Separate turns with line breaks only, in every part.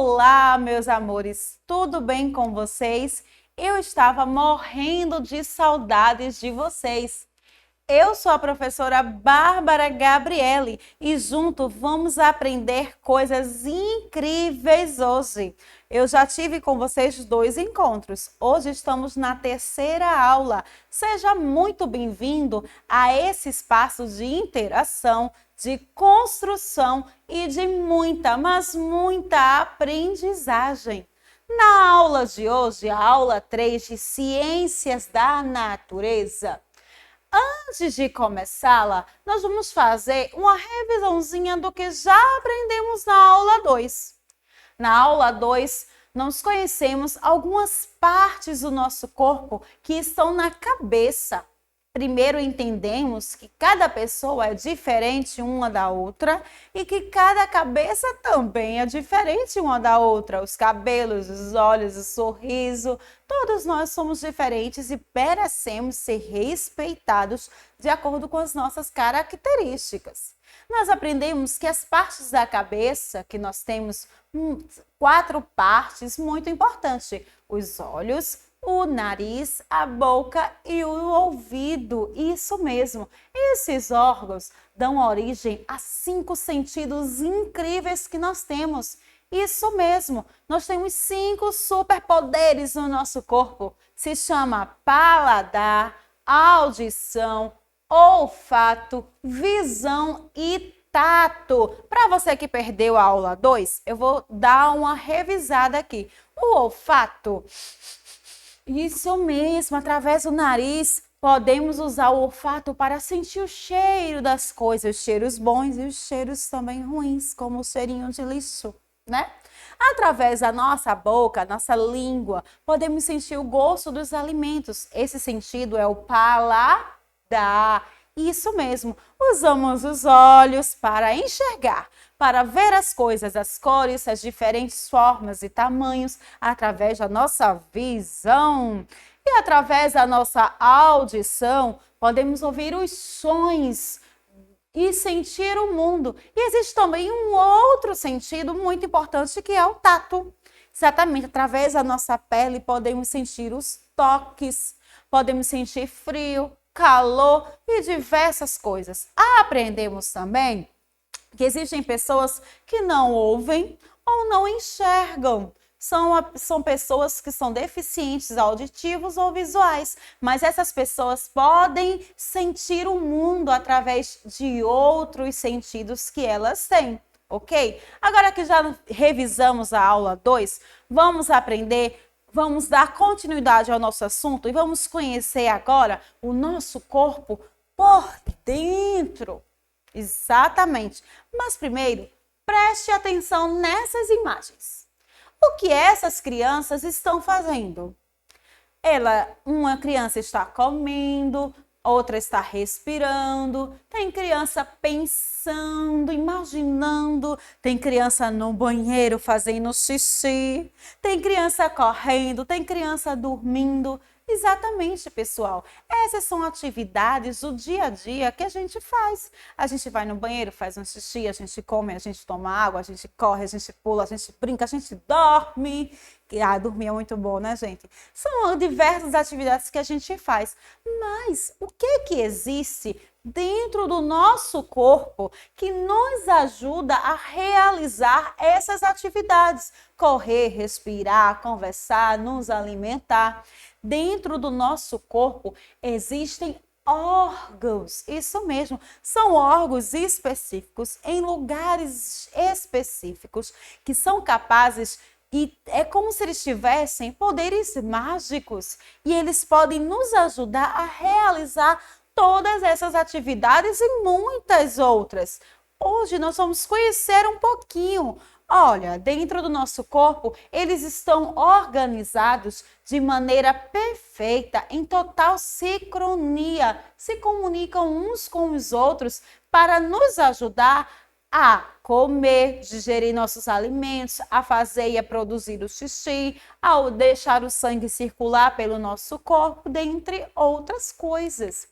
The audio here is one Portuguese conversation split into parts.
Olá, meus amores, tudo bem com vocês? Eu estava morrendo de saudades de vocês. Eu sou a professora Bárbara Gabriele e junto vamos aprender coisas incríveis hoje. Eu já tive com vocês 2 encontros. Hoje estamos na 3ª aula. Seja muito bem-vindo a esse espaço de interação, de construção e de muita, mas muita aprendizagem. Na aula de hoje, a aula 3 de Ciências da Natureza. Antes de começá-la, nós vamos fazer uma revisãozinha do que já aprendemos na aula 2. Na aula 2, nós conhecemos algumas partes do nosso corpo que estão na cabeça. Primeiro entendemos que cada pessoa é diferente uma da outra e que cada cabeça também é diferente uma da outra. Os cabelos, os olhos, o sorriso, todos nós somos diferentes e merecemos ser respeitados de acordo com as nossas características. Nós aprendemos que as partes da cabeça, que nós temos 4 partes muito importantes: os olhos, o nariz, a boca e o ouvido. Isso mesmo, esses órgãos dão origem a 5 sentidos incríveis que nós temos. Isso mesmo, nós temos 5 superpoderes no nosso corpo. Se chama paladar, audição, olfato, visão e tato. Para você que perdeu a aula 2, eu vou dar uma revisada aqui. O olfato, isso mesmo, através do nariz, podemos usar o olfato para sentir o cheiro das coisas, os cheiros bons e os cheiros também ruins, como o cheirinho de lixo, né? Através da nossa boca, nossa língua, podemos sentir o gosto dos alimentos. Esse sentido é o paladar. Isso mesmo, usamos os olhos para enxergar, para ver as coisas, as cores, as diferentes formas e tamanhos, através da nossa visão. E através da nossa audição, podemos ouvir os sons e sentir o mundo. E existe também um outro sentido muito importante que é o tato. Exatamente, através da nossa pele podemos sentir os toques, podemos sentir frio, calor e diversas coisas. Aprendemos também que existem pessoas que não ouvem ou não enxergam. São pessoas que são deficientes auditivos ou visuais, mas essas pessoas podem sentir o mundo através de outros sentidos que elas têm, ok? Agora que já revisamos a aula 2, vamos aprender. Vamos dar continuidade ao nosso assunto e vamos conhecer agora o nosso corpo por dentro. Exatamente. Mas primeiro, preste atenção nessas imagens. O que essas crianças estão fazendo? Uma criança está comendo, outra está respirando, tem criança pensando, imaginando, tem criança no banheiro fazendo xixi, tem criança correndo, tem criança dormindo. Exatamente, pessoal. Essas são atividades do dia a dia que a gente faz. A gente vai no banheiro, faz um xixi, a gente come, a gente toma água, a gente corre, a gente pula, a gente brinca, a gente dorme. Dormir é muito bom, né, gente? São diversas atividades que a gente faz. Mas o que existe dentro do nosso corpo que nos ajuda a realizar essas atividades? Correr, respirar, conversar, nos alimentar. Dentro do nosso corpo existem órgãos, isso mesmo, são órgãos específicos em lugares específicos que são capazes. E é como se eles tivessem poderes mágicos e eles podem nos ajudar a realizar todas essas atividades e muitas outras. Hoje nós vamos conhecer um pouquinho. Olha, dentro do nosso corpo, eles estão organizados de maneira perfeita, em total sincronia, se comunicam uns com os outros para nos ajudar a comer, digerir nossos alimentos, a fazer e a produzir o xixi, ao deixar o sangue circular pelo nosso corpo, dentre outras coisas.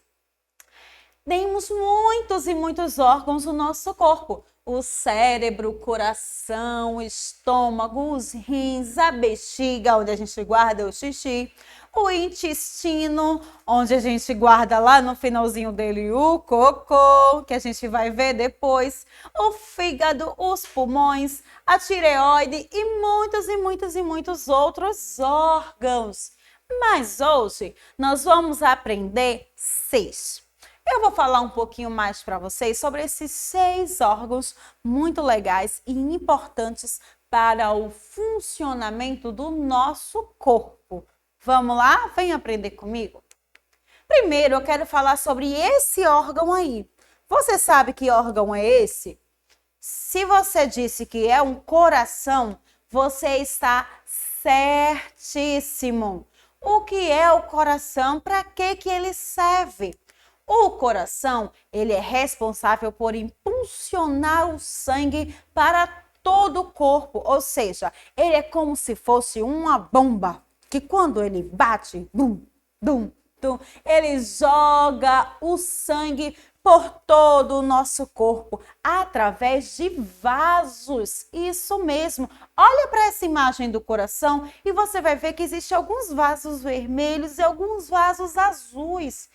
Temos muitos e muitos órgãos no nosso corpo. O cérebro, o coração, o estômago, os rins, a bexiga, onde a gente guarda o xixi, o intestino, onde a gente guarda lá no finalzinho dele o cocô, que a gente vai ver depois, o fígado, os pulmões, a tireoide e muitos outros órgãos. Mas hoje nós vamos aprender 6. Eu vou falar um pouquinho mais para vocês sobre esses 6 órgãos muito legais e importantes para o funcionamento do nosso corpo. Vamos lá? Vem aprender comigo? Primeiro, eu quero falar sobre esse órgão aí. Você sabe que órgão é esse? Se você disse que é um coração, você está certíssimo. O que é o coração? Para que ele serve? O coração, ele é responsável por impulsionar o sangue para todo o corpo, ou seja, ele é como se fosse uma bomba, que quando ele bate, bum, bum, bum, ele joga o sangue por todo o nosso corpo, através de vasos. Isso mesmo. Olha para essa imagem do coração e você vai ver que existem alguns vasos vermelhos e alguns vasos azuis.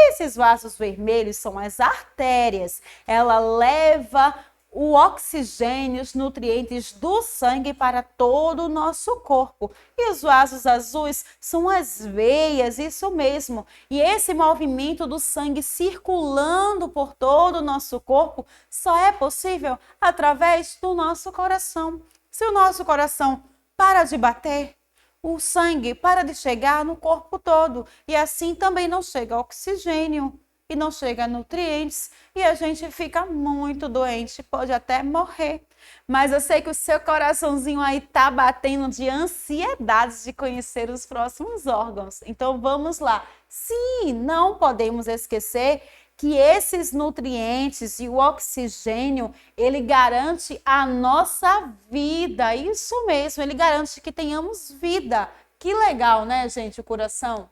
Esses vasos vermelhos são as artérias. Ela leva o oxigênio, os nutrientes do sangue para todo o nosso corpo. E os vasos azuis são as veias, isso mesmo. E esse movimento do sangue circulando por todo o nosso corpo só é possível através do nosso coração. Se o nosso coração para de bater, o sangue para de chegar no corpo todo. E assim também não chega oxigênio. E não chega nutrientes e a gente fica muito doente, pode até morrer. Mas eu sei que o seu coraçãozinho aí tá batendo de ansiedade de conhecer os próximos órgãos. Então vamos lá. Sim, não podemos esquecer que esses nutrientes e o oxigênio, ele garante a nossa vida. Isso mesmo, ele garante que tenhamos vida. Que legal, né, gente, o coração?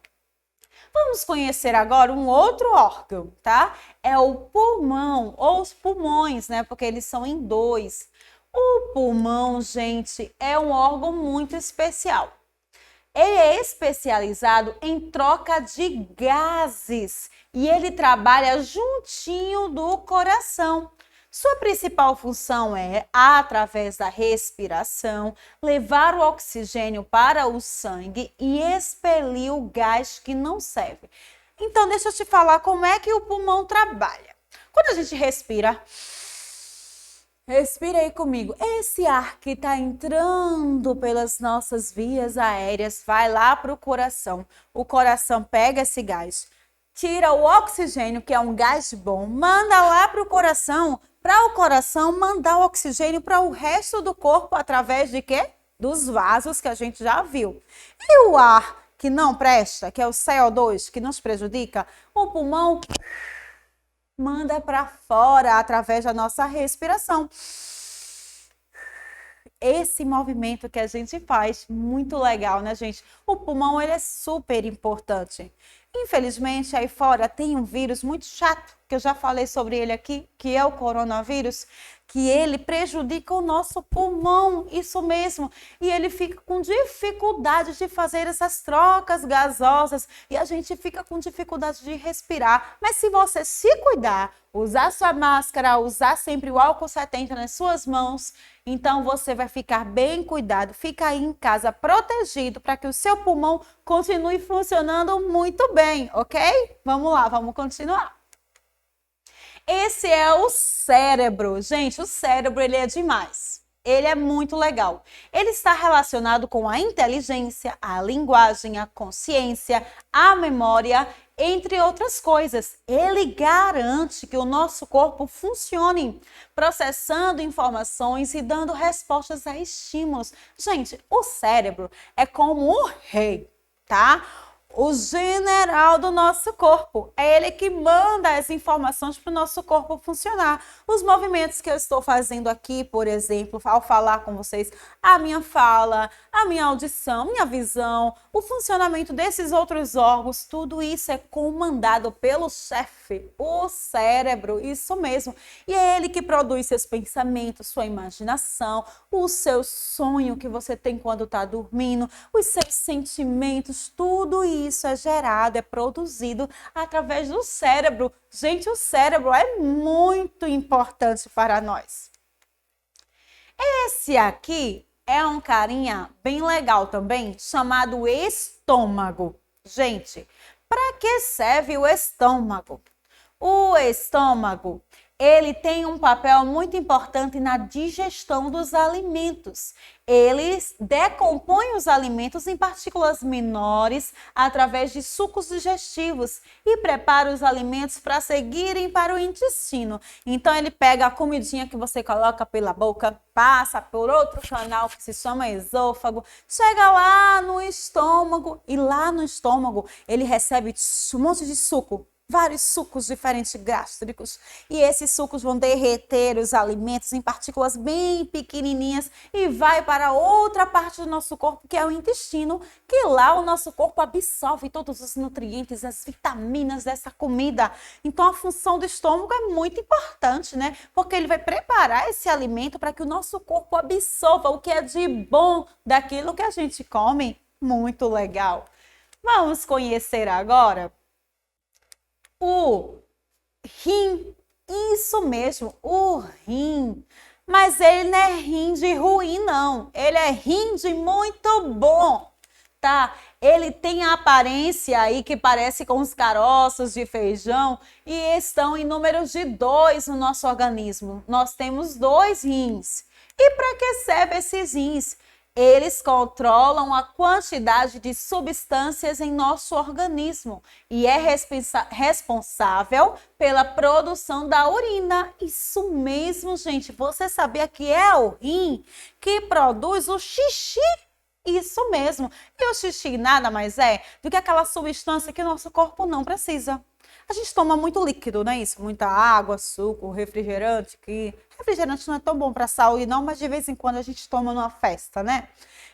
Vamos conhecer agora um outro órgão, tá? É o pulmão, ou os pulmões, né? Porque eles são em 2. O pulmão, gente, é um órgão muito especial. Ele é especializado em troca de gases e ele trabalha juntinho do coração. Sua principal função é, através da respiração, levar o oxigênio para o sangue e expelir o gás que não serve. Então, deixa eu te falar como é que o pulmão trabalha. Quando a gente respira, respira aí comigo. Esse ar que está entrando pelas nossas vias aéreas vai lá para o coração. O coração pega esse gás, tira o oxigênio, que é um gás bom, manda lá para o coração mandar o oxigênio para o resto do corpo através de quê? Dos vasos que a gente já viu. E o ar que não presta, que é o CO2, que nos prejudica, o pulmão manda para fora através da nossa respiração. Esse movimento que a gente faz, muito legal, né, gente? O pulmão, ele é super importante. Infelizmente, aí fora tem um vírus muito chato, que eu já falei sobre ele aqui, que é o coronavírus, que ele prejudica o nosso pulmão, isso mesmo. E ele fica com dificuldade de fazer essas trocas gasosas e a gente fica com dificuldade de respirar. Mas se você se cuidar, usar sua máscara, usar sempre o álcool 70 nas suas mãos, então você vai ficar bem cuidado, fica aí em casa protegido para que o seu pulmão continue funcionando muito bem, ok? Vamos lá, vamos continuar. Esse é o cérebro. Gente, o cérebro, ele é demais. Ele é muito legal. Ele está relacionado com a inteligência, a linguagem, a consciência, a memória, entre outras coisas. Ele garante que o nosso corpo funcione, processando informações e dando respostas a estímulos. Gente, o cérebro é como um rei, tá? o general do nosso corpo. É ele que manda as informações para o nosso corpo funcionar. Os movimentos que eu estou fazendo aqui, por exemplo, ao falar com vocês, a minha fala, a minha audição, minha visão, o funcionamento desses outros órgãos, tudo isso é comandado pelo chefe, o cérebro, isso mesmo. E é ele que produz seus pensamentos, sua imaginação, o seu sonho que você tem quando está dormindo, os seus sentimentos, tudo isso é gerado, é produzido através do cérebro. Gente, o cérebro é muito importante para nós. Esse aqui é um carinha bem legal também, chamado estômago. Gente, para que serve o estômago? O estômago, ele tem um papel muito importante na digestão dos alimentos. Ele decompõe os alimentos em partículas menores através de sucos digestivos e prepara os alimentos para seguirem para o intestino. Então, ele pega a comidinha que você coloca pela boca, passa por outro canal que se chama esôfago, chega lá no estômago e lá no estômago ele recebe um monte de suco. Vários sucos diferentes gástricos e esses sucos vão derreter os alimentos em partículas bem pequenininhas e vai para outra parte do nosso corpo, que é o intestino, que lá o nosso corpo absorve todos os nutrientes, as vitaminas dessa comida. Então a função do estômago é muito importante, né? Porque ele vai preparar esse alimento para que o nosso corpo absorva o que é de bom daquilo que a gente come. Muito legal. Vamos conhecer agora o rim, isso mesmo, o rim. Mas ele não é rim de ruim, não. Ele é rim de muito bom, tá? Ele tem a aparência aí que parece com os caroços de feijão e estão em números de 2 no nosso organismo. Nós temos 2 rins. E para que servem esses rins? Eles controlam a quantidade de substâncias em nosso organismo e é responsável pela produção da urina. Isso mesmo, gente. Você sabia que é o rim que produz o xixi? Isso mesmo. E o xixi nada mais é do que aquela substância que o nosso corpo não precisa. A gente toma muito líquido, não é isso? Muita água, suco, refrigerante, que refrigerante não é tão bom para a saúde não, mas de vez em quando a gente toma numa festa, né?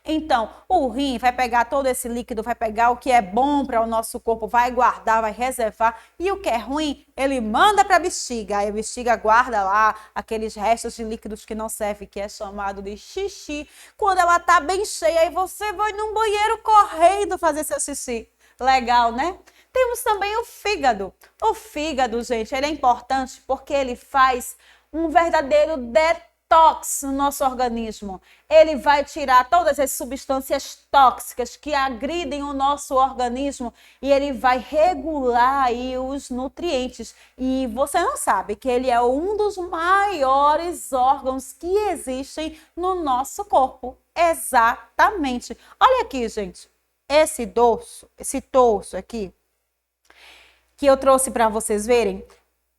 Então, o rim vai pegar todo esse líquido, vai pegar o que é bom para o nosso corpo, vai guardar, vai reservar, e o que é ruim, ele manda para a bexiga. Aí a bexiga guarda lá aqueles restos de líquidos que não servem, que é chamado de xixi. Quando ela tá bem cheia, aí você vai num banheiro correndo fazer seu xixi. Legal, né? Temos também o fígado. O fígado, gente, ele é importante porque ele faz um verdadeiro detox no nosso organismo. Ele vai tirar todas as substâncias tóxicas que agridem o nosso organismo e ele vai regular aí os nutrientes. E você não sabe que ele é um dos maiores órgãos que existem no nosso corpo. Exatamente. Olha aqui, gente. Esse torso aqui, que eu trouxe para vocês verem,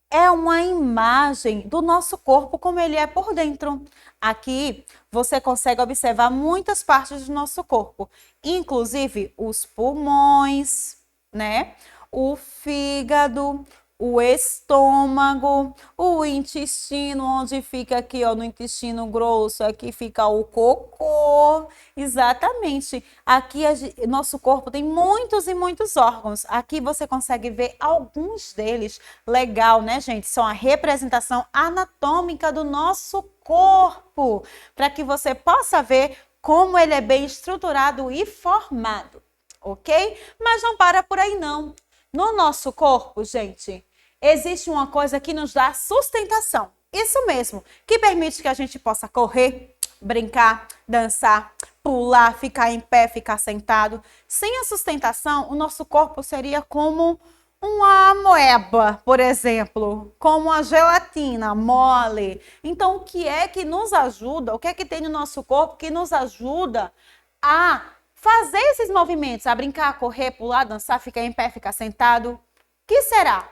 é uma imagem do nosso corpo como ele é por dentro. Aqui você consegue observar muitas partes do nosso corpo, inclusive os pulmões, né? O fígado, o estômago, o intestino, onde fica aqui, ó, no intestino grosso, aqui fica o cocô. Exatamente. Aqui nosso corpo tem muitos e muitos órgãos. Aqui você consegue ver alguns deles. Legal, né, gente? São a representação anatômica do nosso corpo, para que você possa ver como ele é bem estruturado e formado, ok? Mas não para por aí, não. No nosso corpo, gente, existe uma coisa que nos dá sustentação. Isso mesmo, que permite que a gente possa correr, brincar, dançar, pular, ficar em pé, ficar sentado. Sem a sustentação, o nosso corpo seria como uma amoeba, por exemplo, como a gelatina mole. Então, o que é que nos ajuda? O que é que tem no nosso corpo que nos ajuda a fazer esses movimentos, a brincar, correr, pular, dançar, ficar em pé, ficar sentado? O que será?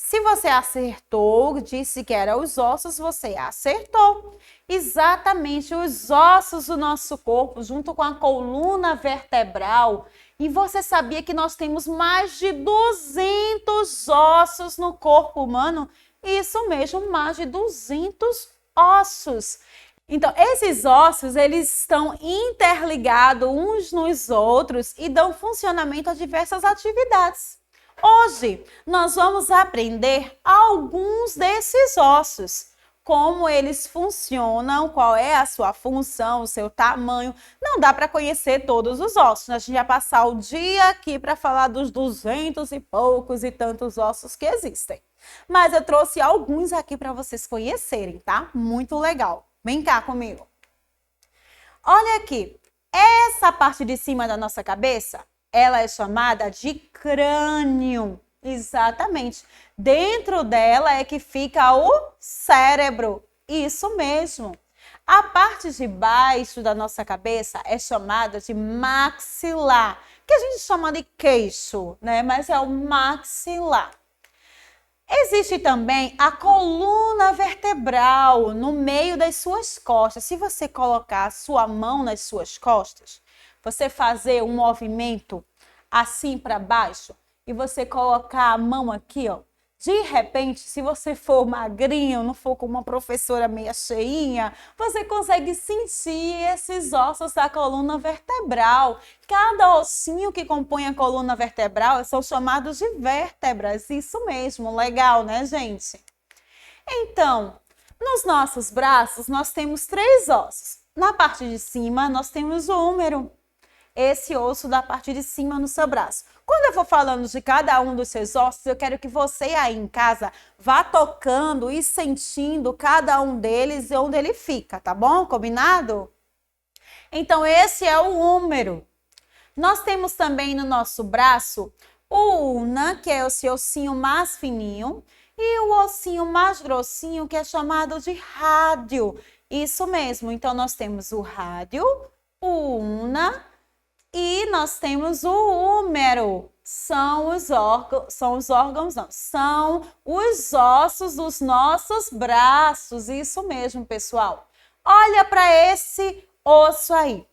Se você acertou, disse que eram os ossos, você acertou. Exatamente, os ossos do nosso corpo, junto com a coluna vertebral. E você sabia que nós temos mais de 200 ossos no corpo humano? Isso mesmo, mais de 200 ossos. Então, esses ossos, eles estão interligados uns nos outros e dão funcionamento a diversas atividades. Hoje, nós vamos aprender alguns desses ossos, como eles funcionam, qual é a sua função, o seu tamanho. Não dá para conhecer todos os ossos, a gente vai passar o dia aqui para falar dos 200 e poucos e tantos ossos que existem. Mas eu trouxe alguns aqui para vocês conhecerem, tá? Muito legal. Vem cá comigo. Olha aqui, essa parte de cima da nossa cabeça, ela é chamada de crânio. Exatamente. Dentro dela é que fica o cérebro. Isso mesmo. A parte de baixo da nossa cabeça é chamada de maxilar, que a gente chama de queixo, né? Mas é o maxilar. Existe também a coluna vertebral no meio das suas costas. Se você colocar a sua mão nas suas costas, você fazer um movimento assim para baixo e você colocar a mão aqui, ó. De repente, se você for magrinho, não for com uma professora meia cheinha, você consegue sentir esses ossos da coluna vertebral. Cada ossinho que compõe a coluna vertebral são chamados de vértebras. Isso mesmo, legal, né, gente? Então, nos nossos braços, nós temos 3 ossos. Na parte de cima, nós temos o húmero. Esse osso da parte de cima no seu braço. Quando eu for falando de cada um dos seus ossos, eu quero que você aí em casa vá tocando e sentindo cada um deles e onde ele fica, tá bom? Combinado? Então, esse é o húmero. Nós temos também no nosso braço o ulna, que é esse ossinho mais fininho, e o ossinho mais grossinho, que é chamado de rádio. Isso mesmo. Então, nós temos o rádio, o ulna, e nós temos o húmero, são os ossos dos nossos braços, isso mesmo, pessoal. Olha para esse osso aí.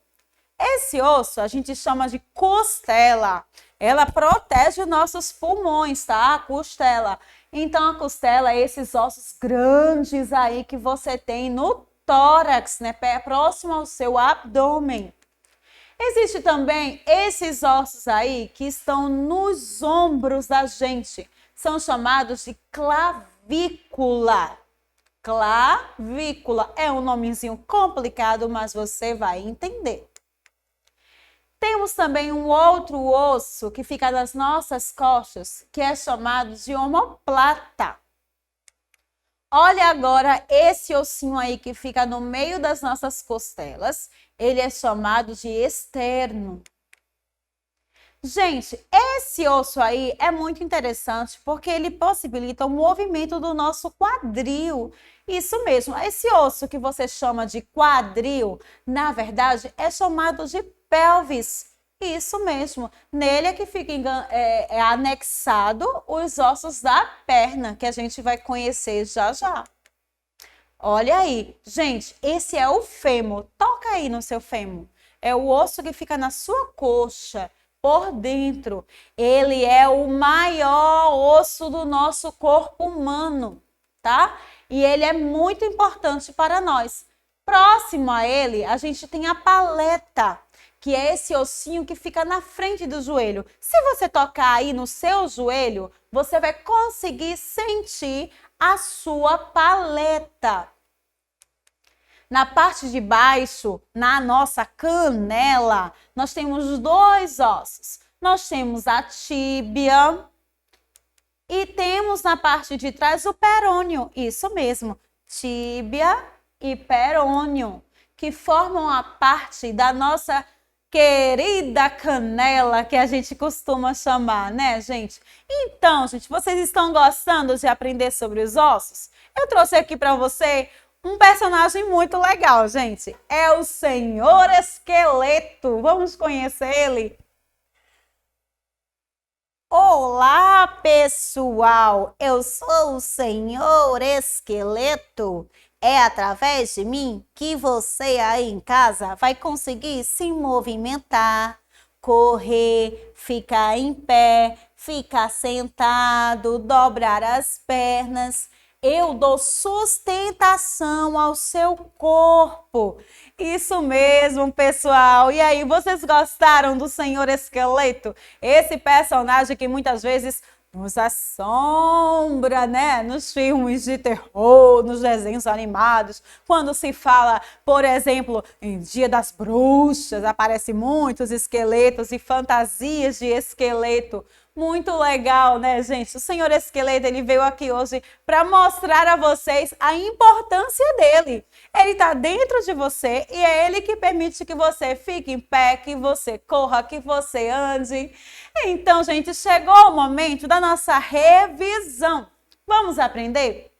Esse osso a gente chama de costela. Ela protege os nossos pulmões, tá? A costela. Então, a costela é esses ossos grandes aí que você tem no tórax, né? Próximo ao seu abdômen. Existe também esses ossos aí que estão nos ombros da gente. São chamados de clavícula. Clavícula é um nomezinho complicado, mas você vai entender. Temos também um outro osso que fica nas nossas costas, que é chamado de omoplata. Olha agora esse ossinho aí que fica no meio das nossas costelas. Ele é chamado de externo. Gente, esse osso aí é muito interessante porque ele possibilita o movimento do nosso quadril. Isso mesmo, esse osso que você chama de quadril, na verdade, é chamado de pelvis. Isso mesmo, nele é que fica anexado os ossos da perna, que a gente vai conhecer já já. Olha aí, gente, esse é o fêmur. Toca aí no seu fêmur. É o osso que fica na sua coxa, por dentro. Ele é o maior osso do nosso corpo humano, tá? E ele é muito importante para nós. Próximo a ele, a gente tem a paleta, que é esse ossinho que fica na frente do joelho. Se você tocar aí no seu joelho, você vai conseguir sentir a sua paleta. Na parte de baixo, na nossa canela, nós temos 2 ossos. Nós temos a tíbia e temos na parte de trás o perônio. Isso mesmo, tíbia e perônio, que formam a parte da nossa querida canela, que a gente costuma chamar, né, gente? Então, gente, vocês estão gostando de aprender sobre os ossos? Eu trouxe aqui para você um personagem muito legal, gente. É o Senhor Esqueleto. Vamos conhecer ele? Olá, pessoal! Eu sou o Senhor Esqueleto. É através de mim que você aí em casa vai conseguir se movimentar, correr, ficar em pé, ficar sentado, dobrar as pernas. Eu dou sustentação ao seu corpo. Isso mesmo, pessoal. E aí, vocês gostaram do Senhor Esqueleto? Esse personagem que muitas vezes nos assombra, né? Nos filmes de terror, nos desenhos animados. Quando se fala, por exemplo, em Dia das Bruxas, aparecem muitos esqueletos e fantasias de esqueleto. Muito legal, né, gente? O Senhor Esqueleto, ele veio aqui hoje para mostrar a vocês a importância dele. Ele está dentro de você e é ele que permite que você fique em pé, que você corra, que você ande. Então, gente, chegou o momento da nossa revisão. Vamos aprender?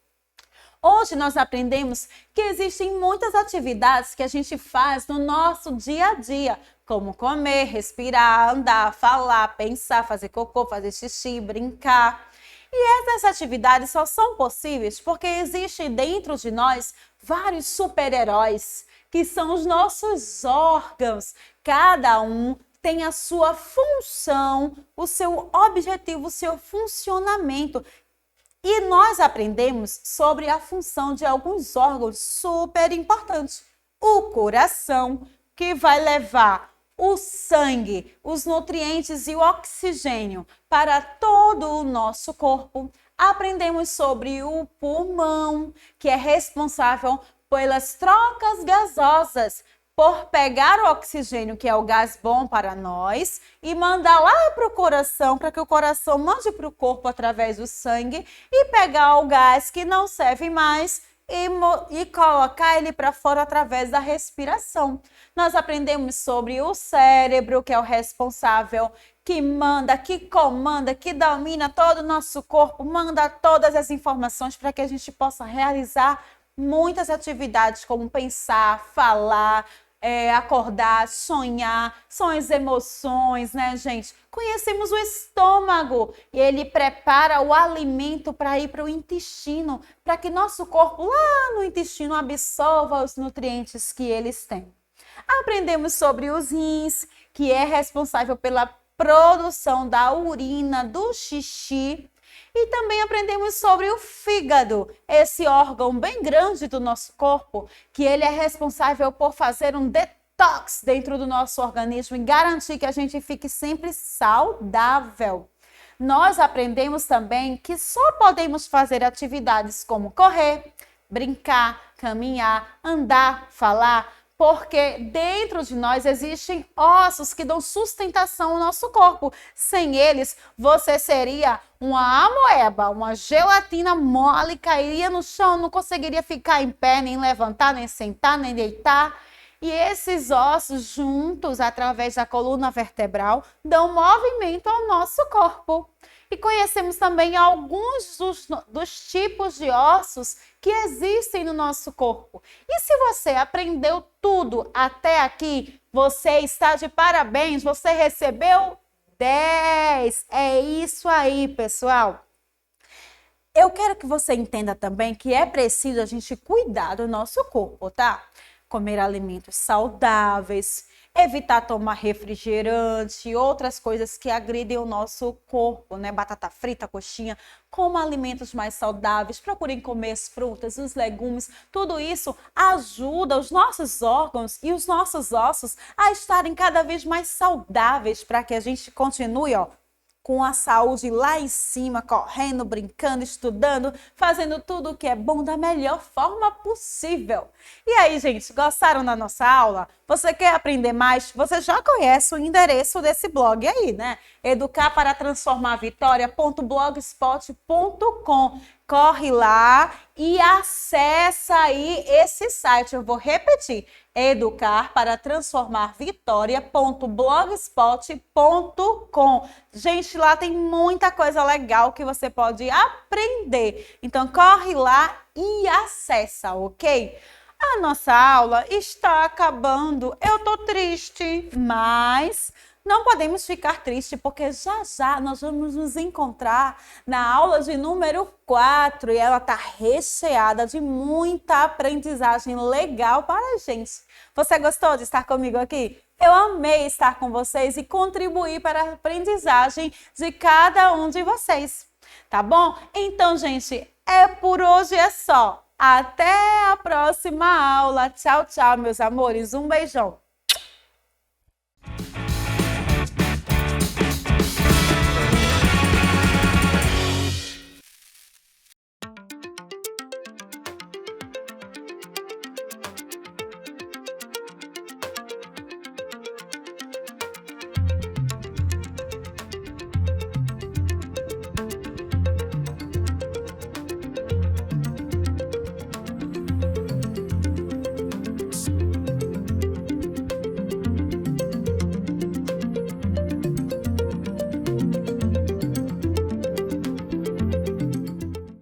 Hoje nós aprendemos que existem muitas atividades que a gente faz no nosso dia a dia, como comer, respirar, andar, falar, pensar, fazer cocô, fazer xixi, brincar. E essas atividades só são possíveis porque existem dentro de nós vários super-heróis, que são os nossos órgãos. Cada um tem a sua função, o seu objetivo, o seu funcionamento. E nós aprendemos sobre a função de alguns órgãos super importantes. O coração, que vai levar o sangue, os nutrientes e o oxigênio para todo o nosso corpo. Aprendemos sobre o pulmão, que é responsável pelas trocas gasosas, por pegar o oxigênio, que é o gás bom para nós, e mandar lá para o coração, para que o coração mande para o corpo através do sangue e pegar o gás que não serve mais e colocar ele para fora através da respiração. Nós aprendemos sobre o cérebro, que é o responsável, que manda, que comanda, que domina todo o nosso corpo, manda todas as informações para que a gente possa realizar muitas atividades, como pensar, falar, acordar, sonhar, são as emoções, né, gente? Conhecemos o estômago e ele prepara o alimento para ir para o intestino, para que nosso corpo lá no intestino absorva os nutrientes que eles têm. Aprendemos sobre os rins, que é responsável pela produção da urina, do xixi. E também aprendemos sobre o fígado, esse órgão bem grande do nosso corpo, que ele é responsável por fazer um detox dentro do nosso organismo e garantir que a gente fique sempre saudável. Nós aprendemos também que só podemos fazer atividades como correr, brincar, caminhar, andar, falar, porque dentro de nós existem ossos que dão sustentação ao nosso corpo. Sem eles, você seria uma amoeba, uma gelatina mole, cairia no chão, não conseguiria ficar em pé, nem levantar, nem sentar, nem deitar. E esses ossos juntos, através da coluna vertebral, dão movimento ao nosso corpo. E conhecemos também alguns dos tipos de ossos que existem no nosso corpo. E se você aprendeu tudo até aqui, você está de parabéns, você recebeu 10. É isso aí, pessoal. Eu quero que você entenda também que é preciso a gente cuidar do nosso corpo, tá? Comer alimentos saudáveis, evitar tomar refrigerante e outras coisas que agridem o nosso corpo, né? Batata frita, coxinha, coma alimentos mais saudáveis, procurem comer as frutas, os legumes, tudo isso ajuda os nossos órgãos e os nossos ossos a estarem cada vez mais saudáveis para que a gente continue, com a saúde lá em cima, correndo, brincando, estudando, fazendo tudo o que é bom da melhor forma possível. E aí, gente, gostaram da nossa aula? Você quer aprender mais? Você já conhece o endereço desse blog aí, né? educarparatransformarvitoria.blogspot.com. Corre lá e acessa aí esse site. Eu vou repetir: educarparatransformarvitoria.blogspot.com. Gente, lá tem muita coisa legal que você pode aprender. Então, corre lá e acessa, ok? A nossa aula está acabando. Eu tô triste, mas Não podemos ficar tristes, porque já já nós vamos nos encontrar na aula de número 4 e ela está recheada de muita aprendizagem legal para a gente. Você gostou de estar comigo aqui? Eu amei estar com vocês e contribuir para a aprendizagem de cada um de vocês. Tá bom? Então, gente, por hoje é só. Até a próxima aula. Tchau, tchau, meus amores. Um beijão.